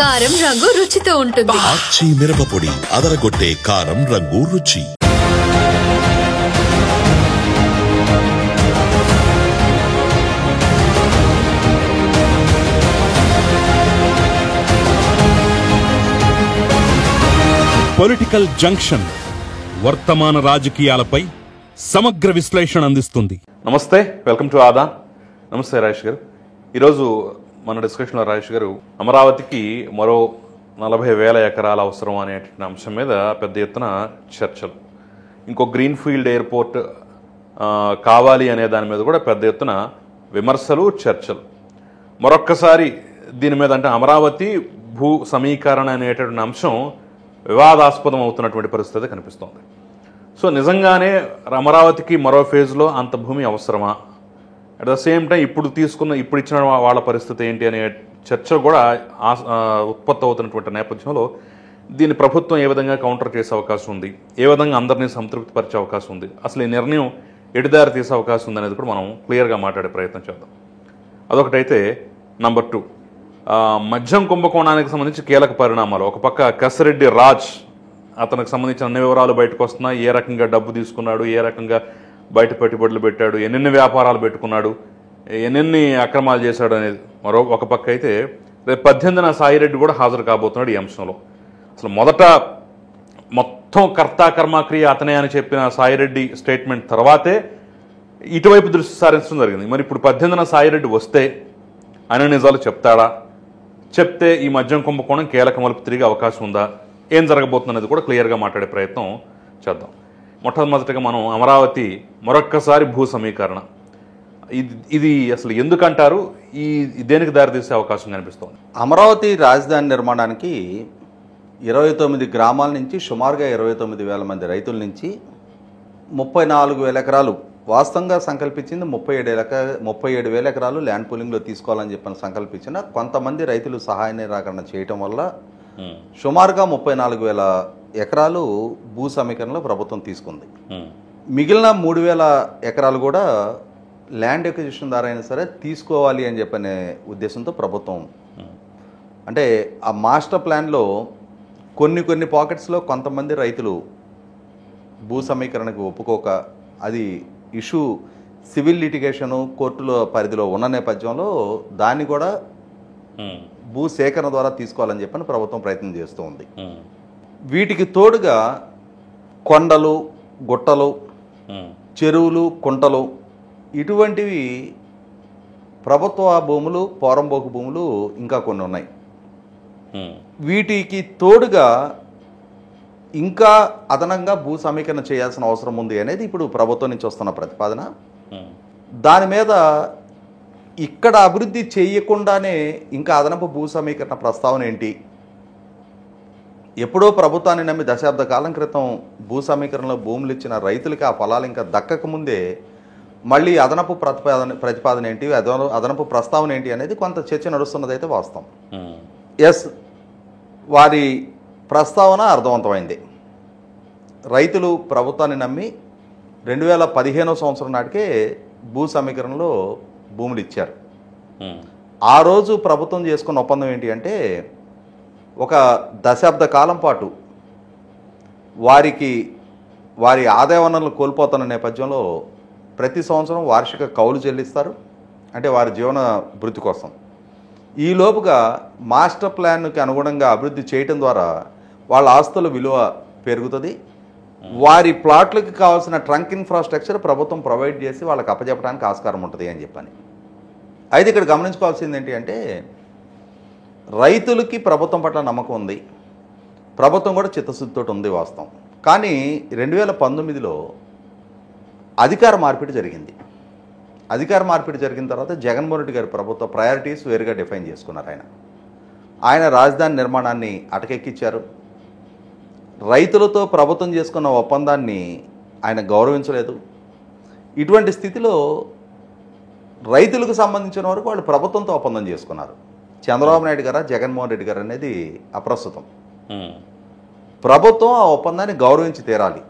కారం రంగు రుచితో ఉంటుంది. ఆచి మిరపపొడి అదరగొట్టే కారం రంగు రుచి. పొలిటికల్ జంక్షన్ వర్తమాన రాజకీయాలపై సమగ్ర విశ్లేషణ అందిస్తుంది. నమస్తే, వెల్కమ్ టు ఆదా. నమస్తే రాజేష్ గారు. ఈరోజు మన డిస్కషన్లో రాజేష్ గారు అమరావతికి మరో 40,000 ఎకరాల అవసరం అనే అంశం మీద పెద్ద ఎత్తున చర్చలు, ఇంకో గ్రీన్ ఫీల్డ్ ఎయిర్పోర్ట్ కావాలి అనే దాని మీద కూడా పెద్ద ఎత్తున విమర్శలు, చర్చలు. మరొక్కసారి దీని మీద అంటే అమరావతి భూ సమీకరణ అనేటటువంటి అంశం వివాదాస్పదం అవుతున్నటువంటి పరిస్థితి కనిపిస్తోంది. సో నిజంగానే అమరావతికి మరో ఫేజ్లో అంత భూమి అవసరమా? అట్ ద సేమ్ టైం ఇప్పుడు ఇచ్చిన వాళ్ళ పరిస్థితి ఏంటి అనే చర్చ కూడా ఉత్పత్తి అవుతున్నటువంటి నేపథ్యంలో దీన్ని ప్రభుత్వం ఏ విధంగా కౌంటర్ చేసే అవకాశం ఉంది, ఏ విధంగా అందరినీ సంతృప్తి పరిచే అవకాశం ఉంది, అసలు ఈ నిర్ణయం ఎటుదారి తీసే అవకాశం ఉంది అనేది కూడా మనం క్లియర్గా మాట్లాడే ప్రయత్నం చేద్దాం. అదొకటైతే. నంబర్ 2, మద్యం కుంభకోణానికి సంబంధించి కీలక పరిణామాలు. ఒక పక్క కసిరెడ్డి రాజ్, అతనికి సంబంధించిన అన్ని వివరాలు బయటకు వస్తున్నాయి. ఏ రకంగా డబ్బు తీసుకున్నాడు, ఏ రకంగా బయట పెట్టుబడులు పెట్టాడు, ఎన్నెన్ని వ్యాపారాలు పెట్టుకున్నాడు, ఎన్నెన్ని అక్రమాలు చేశాడు అనేది ఒక పక్క అయితే, రేపు 18న సాయిరెడ్డి కూడా హాజరు కాబోతున్నాడు ఈ అంశంలో. అసలు మొదట మొత్తం కర్తాకర్మక్రియ అతనే అని చెప్పిన సాయిరెడ్డి స్టేట్మెంట్ తర్వాతే ఇటువైపు దృష్టి సారించడం జరిగింది. మరి ఇప్పుడు 18న సాయిరెడ్డి వస్తే ఆయన నిజాలు చెప్తాడా? చెప్తే ఈ మద్యం కుంభకోణం కీలక మలుపు తిరిగే అవకాశం ఉందా? ఏం జరగబోతుంది అనేది కూడా క్లియర్గా మాట్లాడే ప్రయత్నం చేద్దాం. మొట్టమొదటిగా మనం అమరావతి మరొక్కసారి భూ సమీకరణ, ఇది అసలు ఎందుకంటారు? దేనికి దారితీసే అవకాశం కనిపిస్తోంది? అమరావతి రాజధాని నిర్మాణానికి 29 గ్రామాల నుంచి సుమారుగా 29,000 మంది రైతుల నుంచి 34,000 ఎకరాలు వాస్తవంగా సంకల్పించింది. 37,000 ఎకరాలు ల్యాండ్ పూలింగ్లో తీసుకోవాలని చెప్పని సంకల్పించిన కొంతమంది రైతులు సహాయ నిరాకరణ చేయటం వల్ల సుమారుగా 34,000 ఎకరాలు భూ సమీకరణలో ప్రభుత్వం తీసుకుంది. మిగిలిన 3,000 ఎకరాలు కూడా ల్యాండ్ ఎక్విజిషన్ ద్వారా అయినా సరే తీసుకోవాలి అని చెప్పనే ఉద్దేశంతో ప్రభుత్వం, అంటే ఆ మాస్టర్ ప్లాన్లో కొన్ని పాకెట్స్లో కొంతమంది రైతులు భూ సమీకరణకు ఒప్పుకోక అది ఇష్యూ సివిల్ లిటిగేషను కోర్టులో పరిధిలో ఉన్న నేపథ్యంలో దాన్ని కూడా భూ సేకరణ ద్వారా తీసుకోవాలని చెప్పని ప్రభుత్వం ప్రయత్నం చేస్తూ ఉంది. వీటికి తోడుగా కొండలు, గుట్టలు, చెరువులు, కుంటలు ఇటువంటివి ప్రభుత్వ భూములు, పోరంబోకు భూములు ఇంకా కొన్ని ఉన్నాయి. వీటికి తోడుగా ఇంకా అదనంగా భూ సమీకరణ చేయాల్సిన అవసరం ఉంది అనేది ఇప్పుడు ప్రభుత్వం నుంచి వస్తున్న ప్రతిపాదన. దాని మీద ఇక్కడ అభివృద్ధి చేయకుండానే ఇంకా అదనపు భూ సమీకరణ ప్రస్తావన ఏంటి? ఎప్పుడో ప్రభుత్వాన్ని నమ్మి దశాబ్ద కాలం క్రితం భూ సమీకరణలో భూములు ఇచ్చిన రైతులకి ఆ ఫలాలు ఇంకా దక్కకముందే మళ్ళీ అదనపు ప్రతిపాదన ఏంటి, అదనపు ప్రస్తావన ఏంటి అనేది కొంత చర్చ నడుస్తున్నదైతే వాస్తవం. ఎస్, వారి ప్రస్తావన అర్థవంతమైంది. రైతులు ప్రభుత్వాన్ని నమ్మి 2015వ సంవత్సరం నాటికే భూ సమీకరణలో భూములు ఇచ్చారు. ఆ రోజు ప్రభుత్వం చేసుకున్న ఒప్పందం ఏంటి అంటే, ఒక దశాబ్ద కాలం పాటు వారి ఆదాయ వనరులు కోల్పోతున్న నేపథ్యంలో ప్రతి సంవత్సరం వార్షిక కౌలు చెల్లిస్తారు, అంటే వారి జీవన భృతి కోసం. ఈలోపుగా మాస్టర్ ప్లాన్కి అనుగుణంగా అభివృద్ధి చేయటం ద్వారా వాళ్ళ ఆస్తుల విలువ పెరుగుతుంది. వారి ప్లాట్లకు కావాల్సిన ట్రంక్ ఇన్ఫ్రాస్ట్రక్చర్ ప్రభుత్వం ప్రొవైడ్ చేసి వాళ్ళకి అప్పచెప్పడానికి ఆస్కారం ఉంటుంది అని చెప్పని. అయితే ఇక్కడ గమనించుకోవాల్సింది ఏంటి అంటే, రైతులకి ప్రభుత్వం పట్ల నమ్మకం ఉంది, ప్రభుత్వం కూడా చిత్తశుద్ధితో ఉంది వాస్తవం. కానీ 2019లో అధికార మార్పిడి జరిగింది. అధికార మార్పిడి జరిగిన తర్వాత జగన్మోహన్ రెడ్డి గారి ప్రభుత్వ ప్రయారిటీస్ వేరుగా డిఫైన్ చేసుకున్నారు. ఆయన రాజధాని నిర్మాణాన్ని అటకెక్కించారు. రైతులతో ప్రభుత్వం చేసుకున్న ఒప్పందాన్ని ఆయన గౌరవించలేదు. ఇటువంటి స్థితిలో రైతులకు సంబంధించిన వరకు వాళ్ళు ప్రభుత్వంతో ఒప్పందం చేసుకున్నారు. చంద్రబాబు నాయుడు గారా, జగన్మోహన్ రెడ్డి గారు అనేది అప్రస్తుతం. ప్రభుత్వం ఆ ఒప్పందాన్ని గౌరవించి తీరాలి.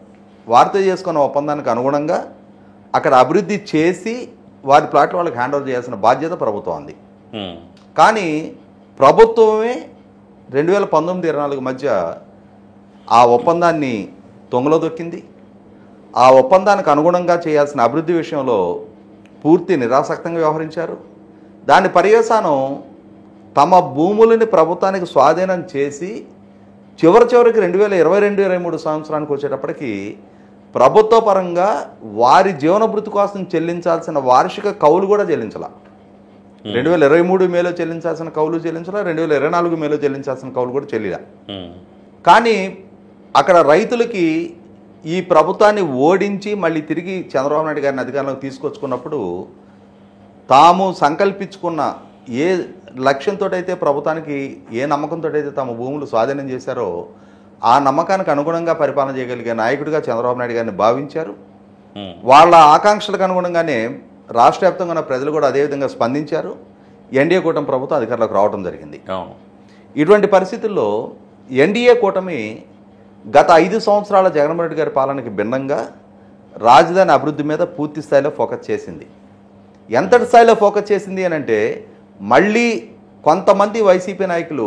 వారితో చేసుకున్న ఒప్పందానికి అనుగుణంగా అక్కడ అభివృద్ధి చేసి వారి ప్లాట్లు వాళ్ళకి హ్యాండ్ ఓవర్ చేయాల్సిన బాధ్యత ప్రభుత్వం ఉంది. కానీ ప్రభుత్వమే 2019-24 మధ్య ఆ ఒప్పందాన్ని తొంగలో దొక్కింది. ఆ ఒప్పందానికి అనుగుణంగా చేయాల్సిన అభివృద్ధి విషయంలో పూర్తి నిరాసక్తంగా వ్యవహరించారు. దాని పర్యవసానం తమ భూములని ప్రభుత్వానికి స్వాధీనం చేసి చివరికి 2022-23 సంవత్సరానికి వచ్చేటప్పటికి ప్రభుత్వ పరంగా వారి జీవనభృతి కోసం చెల్లించాల్సిన వార్షిక కౌలు కూడా చెల్లించాల. 2023 మేలో చెల్లించాల్సిన కౌలు చెల్లించాల, 2024 మేలో చెల్లించాల్సిన కౌలు కూడా చెల్లిలా. కానీ అక్కడ రైతులకి ఈ ప్రభుత్వాన్ని ఓడించి మళ్ళీ తిరిగి చంద్రబాబు నాయుడు గారిని అధికారంలోకి తీసుకొచ్చుకున్నప్పుడు తాము సంకల్పించుకున్న ఏ లక్ష్యంతో అయితే ప్రభుత్వానికి ఏ నమ్మకంతో అయితే తమ భూములు స్వాధీనం చేశారో ఆ నమ్మకానికి అనుగుణంగా పరిపాలన చేయగలిగే నాయకుడిగా చంద్రబాబు నాయుడు గారిని భావించారు. వాళ్ళ ఆకాంక్షలకు అనుగుణంగానే రాష్ట్ర వ్యాప్తంగా ఉన్న ప్రజలు కూడా అదేవిధంగా స్పందించారు. ఎన్డీఏ కూటమి ప్రభుత్వం అధికారంలోకి రావడం జరిగింది. ఇటువంటి పరిస్థితుల్లో ఎన్డీఏ కూటమి గత 5 సంవత్సరాల జగన్మోహన్ రెడ్డి గారి పాలనకి భిన్నంగా రాజధాని అభివృద్ధి మీద పూర్తి స్థాయిలో ఫోకస్ చేసింది. ఎంతటి స్థాయిలో ఫోకస్ చేసింది అని అంటే మళ్ళీ కొంతమంది వైసీపీ నాయకులు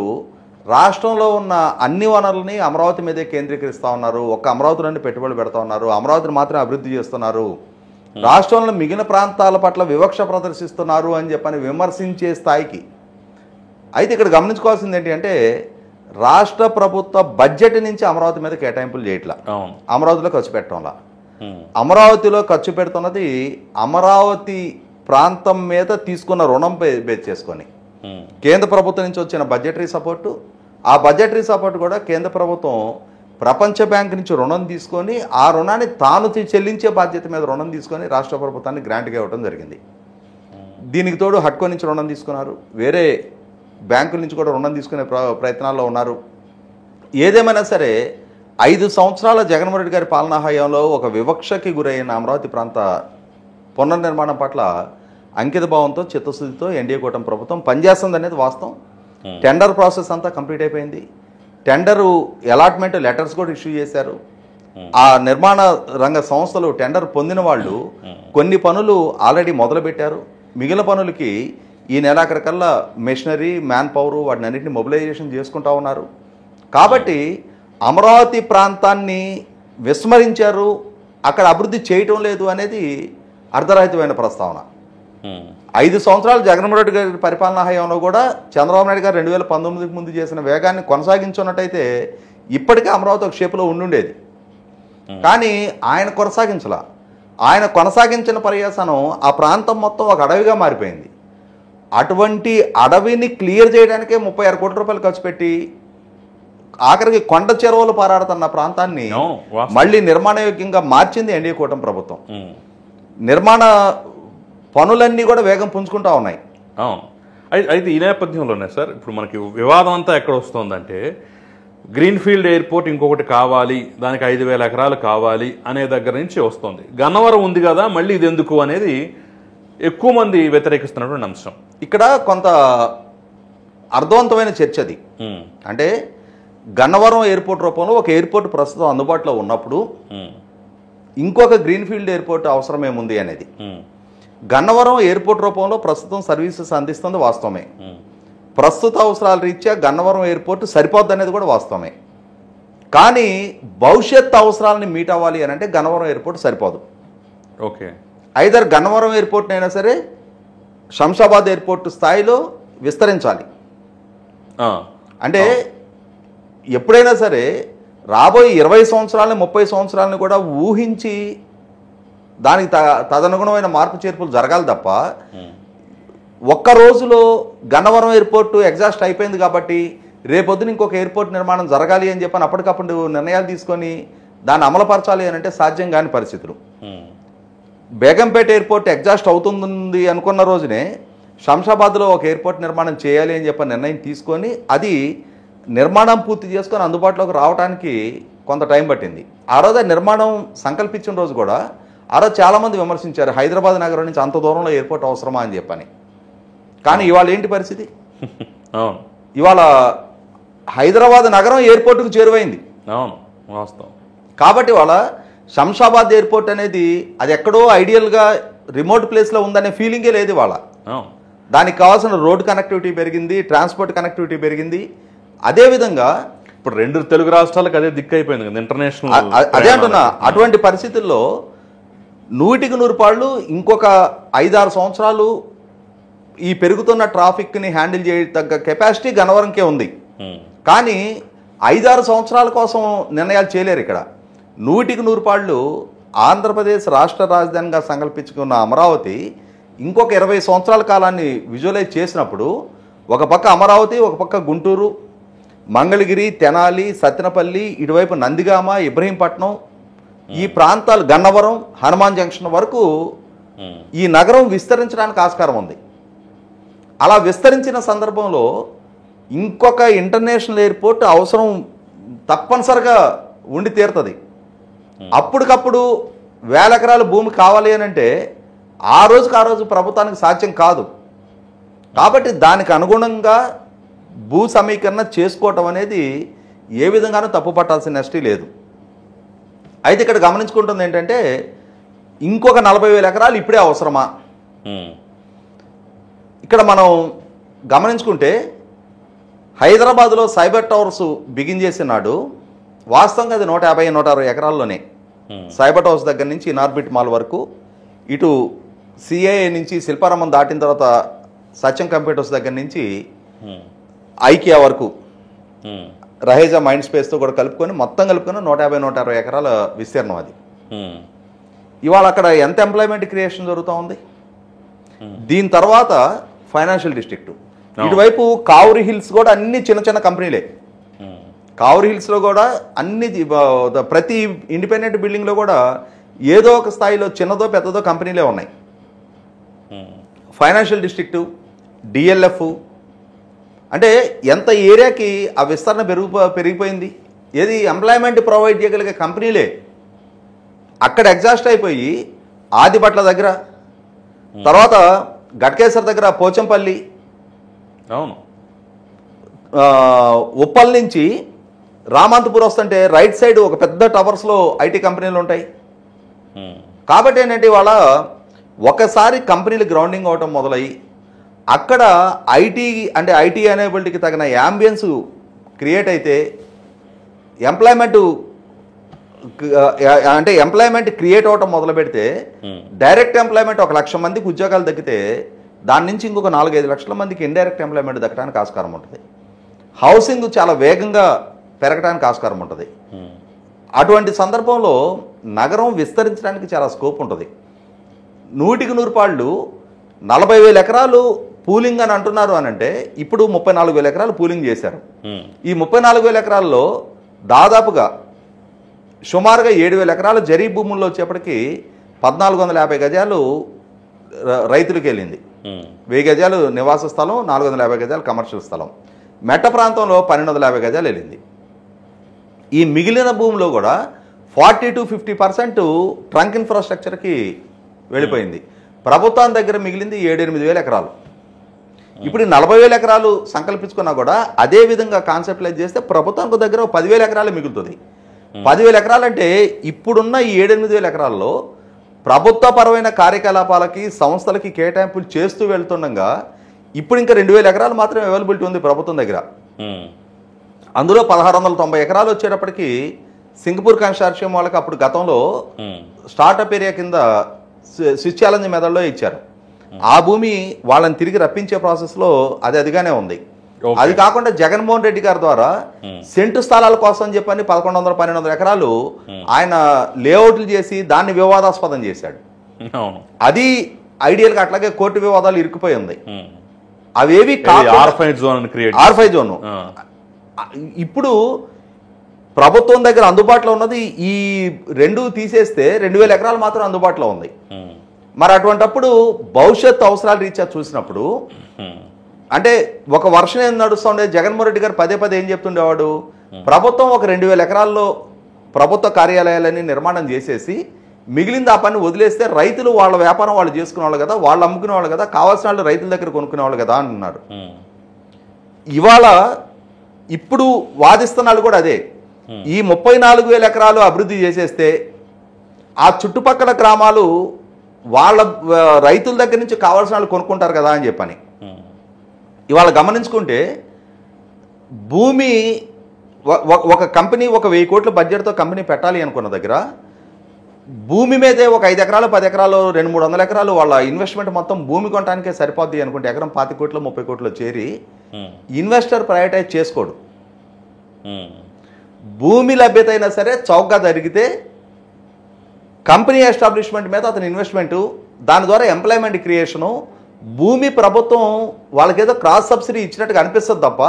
రాష్ట్రంలో ఉన్న అన్ని వనరులని అమరావతి మీదే కేంద్రీకరిస్తూ ఉన్నారు. ఒక్క అమరావతిలోనే పెట్టుబడులు పెడతా ఉన్నారు, అమరావతిని మాత్రం అభివృద్ధి చేస్తున్నారు, రాష్ట్రంలో మిగిలిన ప్రాంతాల పట్ల వివక్ష ప్రదర్శిస్తున్నారు అని చెప్పని విమర్శించే స్థాయికి. అయితే ఇక్కడ గమనించుకోవాల్సింది ఏంటి అంటే రాష్ట్ర ప్రభుత్వ బడ్జెట్ నుంచి అమరావతి మీద కేటాయింపులు చేయట్లా, అమరావతిలో ఖర్చు పెట్టడంలా. అమరావతిలో ఖర్చు పెడుతున్నది అమరావతి ప్రాంతం మీద తీసుకున్న రుణం బేస్ చేసుకొని కేంద్ర ప్రభుత్వం నుంచి వచ్చిన బడ్జెటరీ సపోర్టు, ఆ బడ్జెటరీ సపోర్ట్ కూడా కేంద్ర ప్రభుత్వం ప్రపంచ బ్యాంక్ నుంచి రుణం తీసుకొని ఆ రుణాన్ని తాను చెల్లించే బాధ్యత మీద రుణం తీసుకొని రాష్ట్ర ప్రభుత్వాన్ని గ్రాంట్గా ఇవ్వడం జరిగింది. దీనికి తోడు హడ్కో నుంచి రుణం తీసుకున్నారు, వేరే బ్యాంకుల నుంచి కూడా రుణం తీసుకునే ప్రయత్నాల్లో ఉన్నారు. ఏదేమైనా సరే 5 సంవత్సరాల జగన్మోహన్ రెడ్డి గారి పాలనా హయాంలో ఒక వివక్షకి గురైన అమరావతి ప్రాంత పునర్నిర్మాణం పట్ల అంకిత భావంతో చిత్తశుద్ధితో ఎన్డీఏ కూటమి ప్రభుత్వం పనిచేస్తుంది అనేది వాస్తవం. టెండర్ ప్రాసెస్ అంతా కంప్లీట్ అయిపోయింది. టెండరు అలాట్మెంట్ లెటర్స్ కూడా ఇష్యూ చేశారు. ఆ నిర్మాణ రంగ సంస్థలు టెండర్ పొందిన వాళ్ళు కొన్ని పనులు ఆల్రెడీ మొదలుపెట్టారు. మిగిలిన పనులకి ఈ నెలాఖరికల్లా మెషినరీ, మ్యాన్ పవర్ వాటిని అన్నింటినీ మొబిలైజేషన్ చేసుకుంటా ఉన్నారు. కాబట్టి అమరావతి ప్రాంతాన్ని విస్మరించారు, అక్కడ అభివృద్ధి చేయటం లేదు అనేది అర్ధరహితమైన ప్రస్తావన. 5 సంవత్సరాలు జగన్మోహన్ రెడ్డి గారి పరిపాలనా హయాంలో కూడా చంద్రబాబు నాయుడు గారు 2019కి ముందు చేసిన వేగాన్ని కొనసాగించున్నట్టయితే ఇప్పటికే అమరావతి ఒక షేపులో ఉండుండేది. కానీ ఆయన కొనసాగించాల. ఆయన కొనసాగించిన పర్యాసనం ఆ ప్రాంతం మొత్తం ఒక అడవిగా మారిపోయింది. అటువంటి అడవిని క్లియర్ చేయడానికే 36 కోట్ల రూపాయలు ఖర్చు పెట్టి ఆఖరికి కొండ చెరువులు పారాడుతున్న ప్రాంతాన్ని మళ్ళీ నిర్మాణయోగ్యంగా మార్చింది ఎన్డీఏ కూటమి ప్రభుత్వం. నిర్మాణ పనులన్నీ కూడా వేగం పుంజుకుంటా ఉన్నాయి. అయితే ఈ నేపథ్యంలోనే సార్ ఇప్పుడు మనకి వివాదం అంతా ఎక్కడ వస్తుందంటే గ్రీన్ఫీల్డ్ ఎయిర్పోర్ట్ ఇంకొకటి కావాలి, దానికి 5,000 ఎకరాలు కావాలి అనే దగ్గర నుంచి వస్తుంది. గన్నవరం ఉంది కదా మళ్ళీ ఇది ఎందుకు అనేది ఎక్కువ మంది వ్యతిరేకిస్తున్నటువంటి అంశం. ఇక్కడ కొంత అర్థవంతమైన చర్చ అది. అంటే గన్నవరం ఎయిర్పోర్ట్ రూపంలో ఒక ఎయిర్పోర్ట్ ప్రస్తుతం అందుబాటులో ఉన్నప్పుడు ఇంకొక గ్రీన్ఫీల్డ్ ఎయిర్పోర్ట్ అవసరం ఏముంది అనేది. గన్నవరం ఎయిర్పోర్ట్ రూపంలో ప్రస్తుతం సర్వీసెస్ అందిస్తుంది వాస్తవమే. ప్రస్తుత అవసరాల రీత్యా గన్నవరం ఎయిర్పోర్ట్ సరిపోద్ది అనేది కూడా వాస్తవమే. కానీ భవిష్యత్ అవసరాలని మీట్ అవ్వాలి అని అంటే గన్నవరం ఎయిర్పోర్ట్ సరిపోదు. ఓకే, ఐదర్ గన్నవరం ఎయిర్పోర్ట్ అయినా సరే శంషాబాద్ ఎయిర్పోర్ట్ స్థాయిలో విస్తరించాలి. అంటే ఎప్పుడైనా సరే రాబోయే 20 సంవత్సరాలని 30 సంవత్సరాలని కూడా ఊహించి దానికి తదనుగుణమైన మార్పు చేర్పులు జరగాలి తప్ప ఒక్క రోజులో గన్నవరం ఎయిర్పోర్టు ఎగ్జాస్ట్ అయిపోయింది కాబట్టి రేపొద్దున ఇంకొక ఎయిర్పోర్ట్ నిర్మాణం జరగాలి అని చెప్పని అప్పటికప్పుడు నిర్ణయాలు తీసుకొని దాన్ని అమలుపరచాలి అని అంటే సాధ్యం కాని పరిస్థితులు. బేగంపేట ఎయిర్పోర్ట్ ఎగ్జాస్ట్ అవుతుంది అనుకున్న రోజునే శంషాబాద్లో ఒక ఎయిర్పోర్ట్ నిర్మాణం చేయాలి అని చెప్పి నిర్ణయం తీసుకొని అది నిర్మాణం పూర్తి చేసుకొని అందుబాటులోకి రావడానికి కొంత టైం పట్టింది. ఆ రోజు నిర్మాణం సంకల్పించిన రోజు కూడా ఆ రోజు చాలామంది విమర్శించారు హైదరాబాద్ నగరం నుంచి అంత దూరంలో ఎయిర్పోర్ట్ అవసరమా అని చెప్పని. కానీ ఇవాళ ఏంటి పరిస్థితి? ఇవాళ హైదరాబాద్ నగరం ఎయిర్పోర్టుకు చేరువైంది. కాబట్టి ఇవాళ శంషాబాద్ ఎయిర్పోర్ట్ అనేది అది ఎక్కడో ఐడియల్గా రిమోట్ ప్లేస్లో ఉందనే ఫీలింగే లేదు ఇవాళ. దానికి కావాల్సిన రోడ్ కనెక్టివిటీ పెరిగింది, ట్రాన్స్పోర్ట్ కనెక్టివిటీ పెరిగింది. అదేవిధంగా ఇప్పుడు 2 తెలుగు రాష్ట్రాలకు అదే దిక్కు అయిపోయింది కదా ఇంటర్నేషనల్. అదే అంటున్నా, అటువంటి పరిస్థితుల్లో 100% పాళ్ళు ఇంకొక 5-6 సంవత్సరాలు ఈ పెరుగుతున్న ట్రాఫిక్ని హ్యాండిల్ చేయతగ్గ కెపాసిటీ గన్నవరంకే ఉంది. కానీ 5-6 సంవత్సరాల కోసం నిర్ణయాలు చేయలేరు. ఇక్కడ 100% పాళ్ళు ఆంధ్రప్రదేశ్ రాష్ట్ర రాజధానిగా సంకల్పించుకున్న అమరావతి ఇంకొక 20 సంవత్సరాల కాలాన్ని విజువలైజ్ చేసినప్పుడు ఒక పక్క అమరావతి, ఒక పక్క గుంటూరు, మంగళగిరి, తెనాలి, సత్తెనపల్లి, ఇటువైపు నందిగామ, ఇబ్రహీంపట్నం, ఈ ప్రాంతాలు గన్నవరం, హనుమాన్ జంక్షన్ వరకు ఈ నగరం విస్తరించడానికి ఆస్కారం ఉంది. అలా విస్తరించిన సందర్భంలో ఇంకొక ఇంటర్నేషనల్ ఎయిర్పోర్ట్ అవసరం తప్పనిసరిగా ఉండి తీరుతుంది. అప్పటికప్పుడు 1000 ఎకరాల భూమి కావాలి అని అంటే ఆ రోజు ప్రభుత్వానికి సాధ్యం కాదు. కాబట్టి దానికి అనుగుణంగా భూ సమీకరణ చేసుకోవటం అనేది ఏ విధంగానూ తప్పు పట్టాల్సిన నెస్టీ లేదు. అయితే ఇక్కడ గమనించుకుంటుంది ఏంటంటే ఇంకొక 40,000 ఎకరాలు ఇప్పుడే అవసరమా? ఇక్కడ మనం గమనించుకుంటే హైదరాబాద్లో సైబర్ టవర్స్ బిగిన్ చేసినాడు. వాస్తవంగా అది 150-160 ఎకరాల్లోనే సైబర్ టవర్స్ దగ్గర నుంచి ఇనార్బిట్ మాల్ వరకు, ఇటు సిఐఏ నుంచి శిల్పారామం దాటిన తర్వాత సత్యం కంప్యూటర్స్ దగ్గర నుంచి ఐకియా వరకు రహేజా మైండ్ స్పేస్తో కూడా కలుపుకొని మొత్తం కలుపుకొని 150-160 ఎకరాల విస్తీర్ణం అది. ఇవాళ అక్కడ ఎంత ఎంప్లాయ్మెంట్ క్రియేషన్ జరుగుతూ ఉంది. దీని తర్వాత ఫైనాన్షియల్ డిస్ట్రిక్ట్, ఇటువైపు కావురి హిల్స్ కూడా అన్ని చిన్న కంపెనీలే. కావురి హిల్స్లో కూడా అన్ని ప్రతి ఇండిపెండెంట్ బిల్డింగ్లో కూడా ఏదో ఒక స్థాయిలో చిన్నదో పెద్దదో కంపెనీలే ఉన్నాయి. ఫైనాన్షియల్ డిస్ట్రిక్టు, డిఎల్ఎఫ్, అంటే ఎంత ఏరియాకి ఆ విస్తరణ పెరిగిపోయింది. ఏది ఎంప్లాయ్మెంట్ ప్రొవైడ్ చేయగలిగే కంపెనీలే అక్కడ ఎగ్జాస్ట్ అయిపోయి ఆదిపట్ల దగ్గర, తర్వాత గట్కేసర్ దగ్గర పోచంపల్లి, అవును, ఉప్పల్ నుంచి రామంతపూర్ వస్తుంటే రైట్ సైడ్ ఒక పెద్ద టవర్స్లో ఐటీ కంపెనీలు ఉంటాయి. కాబట్టి ఏంటంటే ఇవాళ ఒకసారి కంపెనీలు గ్రౌండింగ్ అవటం మొదలయ్యి అక్కడ ఐటీ ఎనేబిలిటీకి తగిన యాంబియన్స్ క్రియేట్ అయితే ఎంప్లాయ్మెంట్ క్రియేట్ అవటం మొదలు పెడితే డైరెక్ట్ ఎంప్లాయ్మెంట్ 1,00,000 మందికి ఉద్యోగాలు దక్కితే దాని నుంచి ఇంకొక 4-5 లక్షల మందికి ఇండైరెక్ట్ ఎంప్లాయ్మెంట్ దక్కడానికి ఆస్కారం ఉంటుంది. హౌసింగ్ చాలా వేగంగా పెరగడానికి ఆస్కారం ఉంటుంది. అటువంటి సందర్భంలో నగరం విస్తరించడానికి చాలా స్కోప్ ఉంటుంది. 100% పాళ్ళు 40,000 ఎకరాలు పూలింగ్ అని అంటున్నారు అని అంటే ఇప్పుడు 34,000 ఎకరాలు పూలింగ్ చేశారు. ఈ 34,000 ఎకరాల్లో దాదాపుగా సుమారుగా 7,000 ఎకరాలు జరీ భూముల్లో వచ్చేప్పటికి 1,450 గజాలు రైతులకు వెళ్ళింది. 1000 గజాలు నివాస స్థలం, 450 గజాలు కమర్షియల్ స్థలం. మెట్ట ప్రాంతంలో 1,250 గజాలు వెళ్ళింది. ఈ మిగిలిన భూమిలో కూడా 40-50% ట్రంక్ ఇన్ఫ్రాస్ట్రక్చర్కి వెళ్ళిపోయింది. ప్రభుత్వం దగ్గర మిగిలింది 7-8 వేల ఎకరాలు. ఇప్పుడు 40,000 ఎకరాలు సంకల్పించుకున్నా కూడా అదే విధంగా కాన్సెప్ట్లైజ్ చేస్తే ప్రభుత్వానికి దగ్గర 10,000 ఎకరాలే మిగులుతుంది. 10,000 ఎకరాలంటే ఇప్పుడున్న ఈ 7-8 వేల ఎకరాల్లో ప్రభుత్వపరమైన కార్యకలాపాలకి సంస్థలకి కేటాయింపులు చేస్తూ వెళ్తుండగా ఇప్పుడు ఇంకా 2,000 ఎకరాలు మాత్రమే అవైలబిలిటీ ఉంది ప్రభుత్వం దగ్గర. అందులో 1,690 ఎకరాలు వచ్చేటప్పటికి సింగపూర్ కన్సార్షియం వాళ్ళకి అప్పుడు గతంలో స్టార్టప్ ఏరియా కింద స్విచ్ ఛాలెంజ్ మెథడ్లో ఇచ్చారు. ఆ భూమి వాళ్ళని తిరిగి రప్పించే ప్రాసెస్లో అదిగానే ఉంది. అది కాకుండా జగన్మోహన్ రెడ్డి గారి ద్వారా సెంటు స్థలాల కోసం చెప్పని 1,100-1,200 ఎకరాలు ఆయన లేఅవుట్లు చేసి దాన్ని వివాదాస్పదం చేశాడు. అది ఐడియల్గా అట్లాగే కోర్టు వివాదాలు ఇరుక్కుపోయి ఉంది. అవేవి ఆర్ఫై జోన్ ఇప్పుడు ప్రభుత్వం దగ్గర అందుబాటులో ఉన్నది ఈ 2 తీసేస్తే 2,000 ఎకరాలు మాత్రం అందుబాటులో ఉంది. మరి అటువంటప్పుడు భవిష్యత్ అవసరాలు రీత్యా చూసినప్పుడు అంటే ఒక వర్షం ఏం నడుస్తుండే, జగన్మోహన్ రెడ్డి గారు పదే ఏం చెప్తుండేవాడు, ప్రభుత్వం ఒక 2,000 ఎకరాల్లో ప్రభుత్వ కార్యాలయాలని నిర్మాణం చేసేసి మిగిలింది ఆ పని వదిలేస్తే రైతులు వాళ్ళ వ్యాపారం వాళ్ళు చేసుకునేవాళ్ళు కదా, వాళ్ళు అమ్ముకునేవాళ్ళు కదా, కావాల్సిన వాళ్ళు రైతుల దగ్గర కొనుక్కునేవాళ్ళు కదా అంటున్నారు. ఇవాళ ఇప్పుడు వాదిస్తున్నాడు కూడా అదే. ఈ 34,000 ఎకరాలు అభివృద్ధి చేసేస్తే ఆ చుట్టుపక్కల గ్రామాలు వాళ్ళ రైతుల దగ్గర నుంచి కావాల్సిన వాళ్ళు కొనుక్కుంటారు కదా అని చెప్పని. ఇవాళ గమనించుకుంటే భూమి ఒక కంపెనీ ఒక 1000 కోట్ల బడ్జెట్తో కంపెనీ పెట్టాలి అనుకున్న దగ్గర భూమి మీదే ఒక 5 ఎకరాలు 10 ఎకరాలు 200-300 ఎకరాలు వాళ్ళ ఇన్వెస్ట్మెంట్ మొత్తం భూమి కొనడానికే సరిపోద్ది అనుకుంటే ఎకరం 25 కోట్లు 30 కోట్లు చేరి ఇన్వెస్టర్ ప్రయారిటైజ్ చేసుకోడు. భూమి లభ్యత అయినా సరే చౌకగా జరిగితే కంపెనీ ఎస్టాబ్లిష్మెంట్ మీద అతని ఇన్వెస్ట్మెంటు, దాని ద్వారా ఎంప్లాయ్మెంట్ క్రియేషను, భూమి ప్రభుత్వం వాళ్ళకేదో క్రాస్ సబ్సిడీ ఇచ్చినట్టుగా అనిపిస్తుంది తప్ప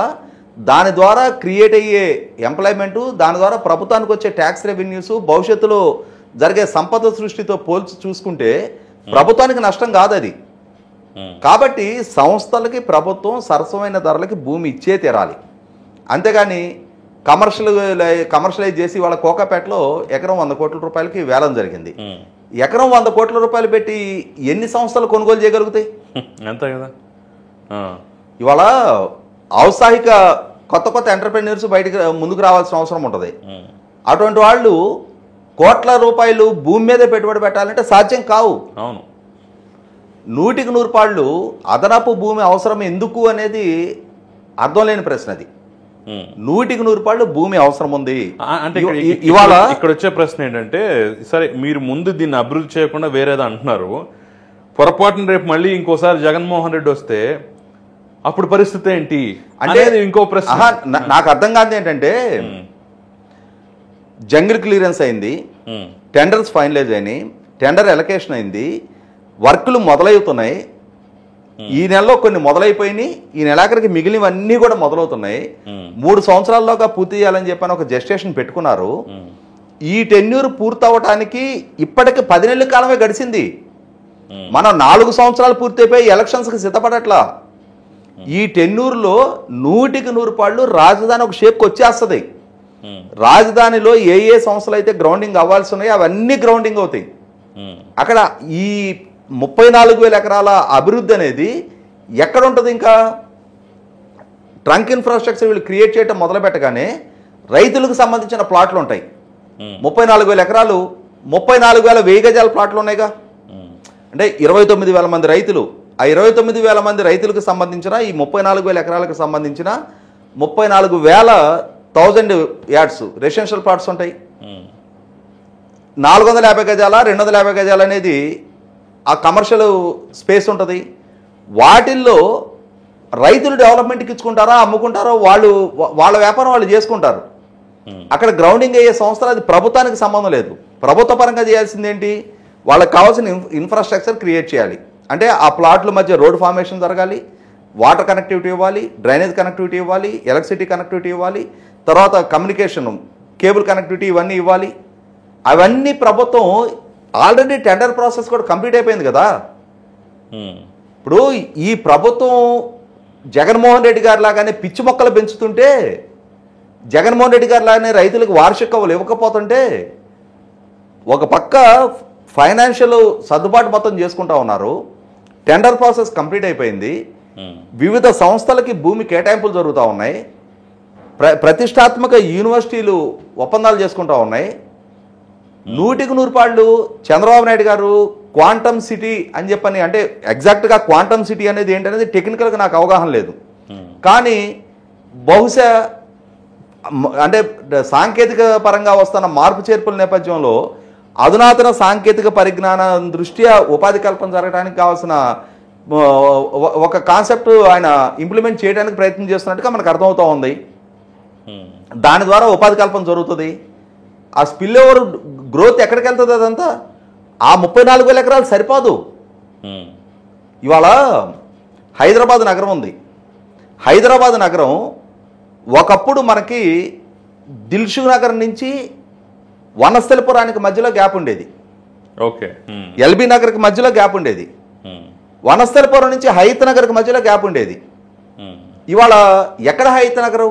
దాని ద్వారా క్రియేట్ అయ్యే ఎంప్లాయ్మెంటు, దాని ద్వారా ప్రభుత్వానికి వచ్చే ట్యాక్స్ రెవెన్యూస్, భవిష్యత్తులో జరిగే సంపద సృష్టితో పోల్చి చూసుకుంటే ప్రభుత్వానికి నష్టం కాదు అది. కాబట్టి సంస్థలకి ప్రభుత్వం సరసమైన ధరలకి భూమి ఇచ్చే తీరాలి. అంతేగాని కమర్షియలైజ్ చేసి వాళ్ళ కోకాపేటలో ఎకరం 100 కోట్ల రూపాయలకి వేలం జరిగింది. ఎకరం 100 కోట్ల రూపాయలు పెట్టి ఎన్ని సంస్థలు కొనుగోలు చేయగలుగుతాయి? అంతే కదా. ఇవాళ ఔత్సాహిక కొత్త ఎంటర్ప్రెన్యూర్స్ బయటికి ముందుకు రావాల్సిన అవసరం ఉంటుంది. అటువంటి వాళ్ళు కోట్ల రూపాయలు భూమి మీదే పెట్టుబడి పెట్టాలంటే సాధ్యం కావు. అవును, 100% అదనపు భూమి అవసరం ఎందుకు అనేది అర్థం లేని ప్రశ్న. అది 100% భూమి అవసరం ఉంది అంటే ఇవాళ ఇక్కడ వచ్చే ప్రశ్న ఏంటంటే, సరే మీరు ముందు దీన్ని అభివృద్ధి చేయకుండా వేరేదా అంటున్నారు, పొరపాటున రేపు మళ్ళీ ఇంకోసారి జగన్మోహన్ రెడ్డి వస్తే అప్పుడు పరిస్థితి ఏంటి అంటే ఇంకో ప్రశ్న. నాకు అర్థం కాదు ఏంటంటే, జంగిల్ క్లియరెన్స్ అయింది, టెండర్స్ ఫైనలైజ్ అయినాయి, టెండర్ ఎలకేషన్ అయింది, వర్కులు మొదలవుతున్నాయి. ఈ నెలలో కొన్ని మొదలైపోయినాయి, ఈ నెలాఖరికి మిగిలినవన్నీ కూడా మొదలవుతున్నాయి. 3 సంవత్సరాల్లోగా పూర్తి చేయాలని చెప్పని ఒక జెస్టేషన్ పెట్టుకున్నారు. ఈ టెన్యూర్ పూర్తవటానికి ఇప్పటికి 10 నెలల కాలమే గడిచింది. మనం 4 సంవత్సరాలు పూర్తయిపోయి ఎలక్షన్స్కి సిద్ధపడట్లా. ఈ టెన్యూర్లో 100% రాజధాని ఒక షేప్కి వచ్చేస్తుంది. రాజధానిలో ఏ సంస్థలు అయితే గ్రౌండింగ్ అవ్వాల్సి ఉన్నాయో అవన్నీ గ్రౌండింగ్ అవుతాయి. అక్కడ ఈ 34,000 ఎకరాల అభివృద్ధి అనేది ఎక్కడ ఉంటుంది? ఇంకా ట్రంక్ ఇన్ఫ్రాస్ట్రక్చర్ వీళ్ళు క్రియేట్ చేయడం మొదలు పెట్టగానే రైతులకు సంబంధించిన ప్లాట్లు ఉంటాయి. 34,000 ఎకరాలు, 34,100 గజాల ప్లాట్లు ఉన్నాయిగా. అంటే 29,000 మంది రైతులు, ఆ 29,000 మంది రైతులకు సంబంధించిన ఈ 34,000 ఎకరాలకు సంబంధించిన 34,100 యార్డ్స్ రెసిడెన్షియల్ ప్లాట్స్ ఉంటాయి. 450 గజాల 250 గజాలు అనేది ఆ కమర్షియల్ స్పేస్ ఉంటుంది. వాటిల్లో రైతులు డెవలప్మెంట్కి ఇచ్చుకుంటారా, అమ్ముకుంటారో వాళ్ళ వ్యాపారం వాళ్ళు చేసుకుంటారు. అక్కడ గ్రౌండింగ్ అయ్యే సంస్థలు, అది ప్రభుత్వానికి సంబంధం లేదు. ప్రభుత్వ పరంగా చేయాల్సింది ఏంటి? వాళ్ళకి కావాల్సిన ఇన్ఫ్రాస్ట్రక్చర్ క్రియేట్ చేయాలి. అంటే ఆ ప్లాట్ల మధ్య రోడ్ ఫార్మేషన్ జరగాలి, వాటర్ కనెక్టివిటీ ఇవ్వాలి, డ్రైనేజ్ కనెక్టివిటీ ఇవ్వాలి, ఎలక్ట్రిసిటీ కనెక్టివిటీ ఇవ్వాలి, తర్వాత కమ్యూనికేషన్ కేబుల్ కనెక్టివిటీ ఇవన్నీ ఇవ్వాలి. అవన్నీ ప్రభుత్వం ఆల్రెడీ టెండర్ ప్రాసెస్ కూడా కంప్లీట్ అయిపోయింది కదా. ఇప్పుడు ఈ ప్రభుత్వం జగన్మోహన్ రెడ్డి గారి లాగానే పిచ్చి మొక్కలు పెంచుతుంటే, జగన్మోహన్ రెడ్డి గారి లాగానే రైతులకు వార్షికవులు ఇవ్వకపోతుంటే, ఒక పక్క ఫైనాన్షియల్ సర్దుబాటు మొత్తం చేసుకుంటా ఉన్నారు, టెండర్ ప్రాసెస్ కంప్లీట్ అయిపోయింది, వివిధ సంస్థలకి భూమి కేటాయింపులు జరుగుతూ ఉన్నాయి, ప్రతిష్టాత్మక యూనివర్సిటీలు ఒప్పందాలు చేసుకుంటూ ఉన్నాయి. 100% చంద్రబాబు నాయుడు గారు క్వాంటమ్ సిటీ అని చెప్పని, అంటే ఎగ్జాక్ట్గా క్వాంటమ్ సిటీ అనేది ఏంటనేది టెక్నికల్గా నాకు అవగాహన లేదు, కానీ బహుశా అంటే సాంకేతిక పరంగా వస్తున్న మార్పు చేర్పుల నేపథ్యంలో అధునాతన సాంకేతిక పరిజ్ఞానం దృష్ట్యా ఉపాధి కల్పన జరగడానికి కావాల్సిన ఒక కాన్సెప్ట్ ఆయన ఇంప్లిమెంట్ చేయడానికి ప్రయత్నం చేస్తున్నట్టుగా మనకు అర్థమవుతూ ఉంది. దాని ద్వారా ఉపాధి కల్పన జరుగుతుంది. ఆ స్పిల్ ఓవర్ గ్రోత్ ఎక్కడికి వెళ్తుంది? అదంతా ఆ 34,000 ఎకరాలు సరిపోదు. ఇవాళ హైదరాబాద్ నగరం ఉంది. హైదరాబాద్ నగరం ఒకప్పుడు మనకి దిల్సుఖ్ నగర్ నుంచి వనస్థలిపురానికి మధ్యలో గ్యాప్ ఉండేది. ఓకే, ఎల్బీ నగర్కి మధ్యలో గ్యాప్ ఉండేది. వనస్థలిపురం నుంచి హైత్ నగర్కి మధ్యలో గ్యాప్ ఉండేది. ఇవాళ ఎక్కడ Hayath Nagar?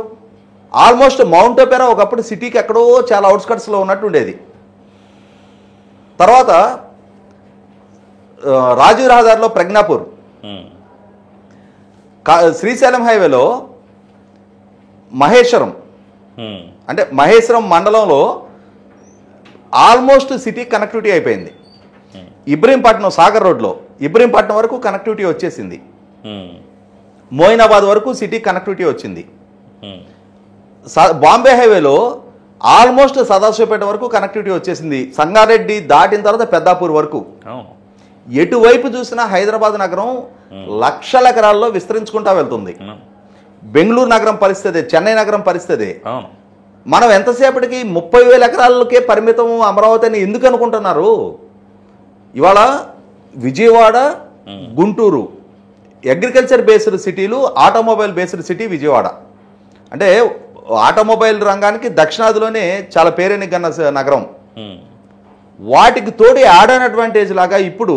Almost mount Opera ఒకప్పుడు సిటీకి ఎక్కడో చాలా అవుట్స్కట్స్లో ఉన్నట్టు ఉండేది. తర్వాత రాజీవ్ రహదారిలో ప్రజ్ఞాపూర్, శ్రీశైలం హైవేలో మహేశ్వరం, అంటే మహేశ్వరం మండలంలో ఆల్మోస్ట్ సిటీ కనెక్టివిటీ అయిపోయింది. ఇబ్రహీంపట్నం సాగర్ రోడ్లో ఇబ్రహీంపట్నం వరకు కనెక్టివిటీ వచ్చేసింది. మోయినాబాద్ వరకు సిటీ కనెక్టివిటీ వచ్చింది. బాంబే హైవేలో ఆల్మోస్ట్ సదాశివపేట వరకు కనెక్టివిటీ వచ్చేసింది. సంగారెడ్డి దాటిన తర్వాత పెద్దాపూర్ వరకు. ఎటువైపు చూసినా హైదరాబాద్ నగరం లక్షల ఎకరాల్లో విస్తరించుకుంటా వెళ్తుంది. బెంగళూరు నగరం పరిస్థితి, చెన్నై నగరం పరిస్థితి. మనం ఎంతసేపటికి 30,000 ఎకరాలకే పరిమితం అమరావతి అని ఎందుకు అనుకుంటున్నారు? ఇవాళ విజయవాడ, గుంటూరు అగ్రికల్చర్ బేస్డ్ సిటీలు, ఆటోమొబైల్ బేస్డ్ సిటీ విజయవాడ. అంటే ఆటోమొబైల్ రంగానికి దక్షిణాదిలోనే చాలా పేరెనిగన్న నగరం. వాటికి తోడి యాడ్ అన్ అడ్వాంటేజ్ లాగా ఇప్పుడు